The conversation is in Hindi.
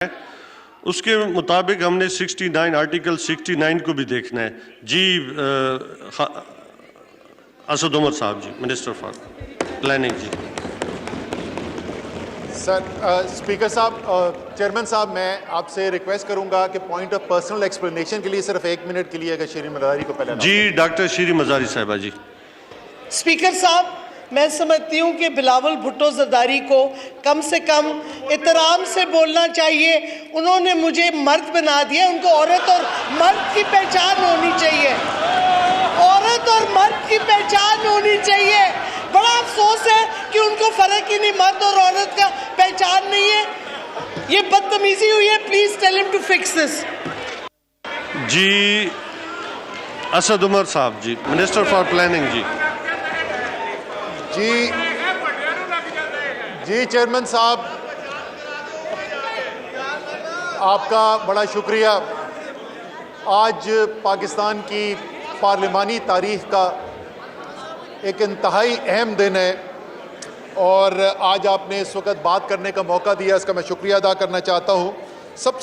उसके मुताबिक हमने 69 आर्टिकल 69 को भी देखना है जी। असद उमर साहब जी, मिनिस्टर फॉर प्लानिंग जी। सर, स्पीकर साहब, चेयरमैन साहब, मैं आपसे रिक्वेस्ट करूंगा कि पॉइंट ऑफ पर्सनल एक्सप्लेनेशन के लिए सिर्फ 1 मिनट के लिए अगर शीरीन मज़ारी को पहले जी डॉक्टर शीरीन मज़ारी साहिबा जी। स्पीकर साहब, मैं समझती हूँ कि बिलावल भुट्टो जरदारी को कम से कम एहतराम से बोलना चाहिए। उन्होंने मुझे मर्द बना दिया, उनको औरत और मर्द की पहचान होनी चाहिए। औरत और मर्द की पहचान होनी चाहिए। बड़ा अफसोस है कि उनको फर्क ही नहीं, मर्द और औरत का पहचान नहीं है। ये बदतमीजी हुई है। Please tell him to fix this. जी असद उमर साहब जी, मिनिस्टर फॉर प्लानिंग जी। जी चेयरमैन साहब, आपका बड़ा शुक्रिया। आज पाकिस्तान की पार्लिमानी तारीख का एक इंतहाई अहम दिन है और आज आपने इस वक्त बात करने का मौका दिया, इसका मैं शुक्रिया अदा करना चाहता हूँ।